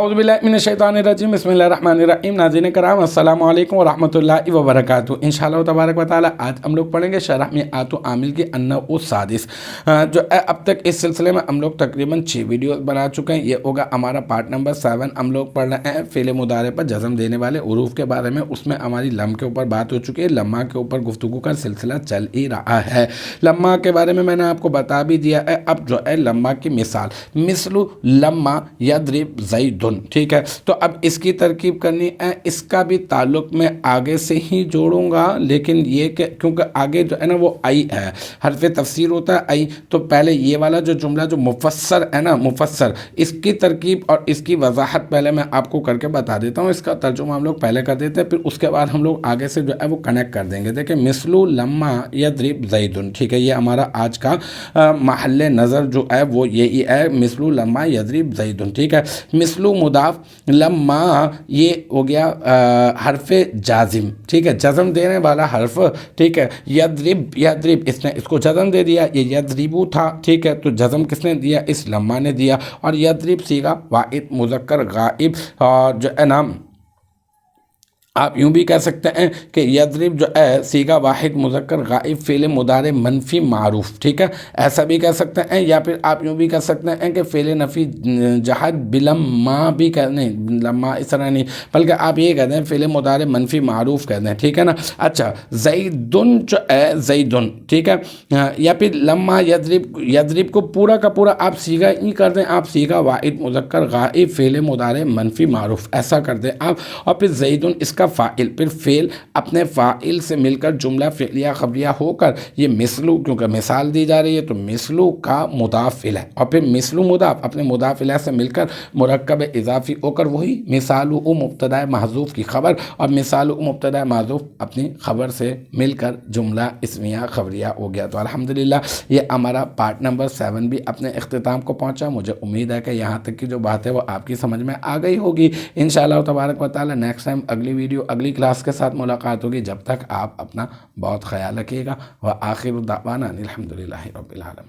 औज़ुबिल्लाहिमिनश्शैतानिर्रजीम बिस्मिल्लाहिर्रहमानिर्रहीम। नाज़रीन कराम अस्सलामु अलैकुम व रहमतुल्लाहि व बरकातुहू। इंशाअल्लाह तबारक व तआला आज हम लोग पढ़ेंगे शरह में आतु आमिल की अन्नउ सादिस। जो अब तक इस सिलसिले में हम लोग तकरीबन 6 वीडियो बना चुके हैं। ये होगा हमारा पार्ट नंबर 7। हम लोग पढ़ रहे हैं फ़िल मुदारे पर जज़म देने वाले उरूफ के बारे में। उसमें हमारी लम के ऊपर बात हो चुकी है, लम्मा के ऊपर गुफ्तगू का सिलसिला चल ही रहा है। लम्मा के बारे में मैंने आपको बता भी दिया है। अब जो है लम्मा की मिसाल, मिसलु लम्मा यदरिब ज़ैदुन, ठीक है। तो अब इसकी तरकीब करनी है। इसका भी ताल्लुक मैं आगे से ही जोड़ूंगा, लेकिन ये कि क्योंकि आगे जो है ना वो आई है, हर्फ तफसीर होता है आई, तो पहले ये वाला जो जुमला जो मुफस्सर है ना, मुफस्सर, इसकी तरकीब और इसकी वजाहत पहले मैं आपको करके बता देता हूँ। इसका तर्जुमा हम लोग पहले कर देते हैं, फिर उसके बाद हम लोग आगे से जो है वो कनेक्ट कर देंगे। देखिए मिसलु लम्मा यदरिब ज़ैदुन, ठीक है, ये हमारा आज का महल्ले नज़र जो है वो यही है, मिसलु लम्मा यदरिब ज़ैदुन, ठीक है। मिसलु मुदाफ, लम्मा ये हो गया हर्फ जाजिम, ठीक है, जज़म देने वाला हर्फ, ठीक है। यदरिब, यदरिब इसने इसको जज़म दे दिया, ये यदरिबू था, ठीक है, तो जज़म किसने दिया, इस लम्मा ने दिया। और यदरिब सीगा वाहिद मुज़क्कर गाइब, और जो है ना आप यूँ भी कह सकते हैं कि यदरिब जो है सीगा वाहिद मुज़क्कर गाइब फ़ेल मुदारे मनफी मारूफ, ठीक है, ऐसा भी कह सकते हैं। या फिर आप यूँ भी कह सकते हैं कि फ़ेल नफ़ी जहद बिलम्मा भी कह, नहीं लम्मा इस तरह नहीं, बल्कि आप ये कहते हैं फ़ेल मुदारे मनफी मारूफ कहते हैं, ठीक है ना। अच्छा ज़ैदुन जो है ज़ैदुन, ठीक है, या फिर लम्मा यदरिब, यदरिब को पूरा का पूरा आप सीगा ही कर दें, आप सीगा वाहिद मुज़क्कर गाइब फ़ेल मुदारे मनफी मारूफ ऐसा कर दें आप। और फिर ज़ैदुन इसका फ़ाइल, फिर फ़ेल अपने फ़ाइल से मिलकर जुमला फ़िलिया ख़बरिया होकर ये मिसलू, क्योंकि मिसाल दी जा रही है तो मिसलू का मुदाफ़िल है, और फिर मिसलू मुदाफ़ अपने मुदाफ़िला से मिलकर मुरक्कब इज़ाफ़ी होकर वही मिसालु मुब्तदा महज़ूफ़ की ख़बर, और मिसालु मुब्तदा महज़ूफ़ अपनी ख़बर से मिलकर जुमला इस्मिया ख़बरिया हो गया। तो अल्हम्दुलिल्लाह ये हमारा पार्ट नंबर 7 भी अपने इख्तिताम को पहुँचा। मुझे उम्मीद है कि यहाँ तक की जो बात है वो आपकी समझ में आ गई होगी। इंशाअल्लाह तबारक व तआला नेक्स्ट टाइम अगली वीडियो अगली क्लास के साथ मुलाकात होगी। जब तक आप अपना बहुत ख्याल रखिएगा। व आखिर दावाना अनिल हम्दुलिल्लाहि रब्बिल आलमीन।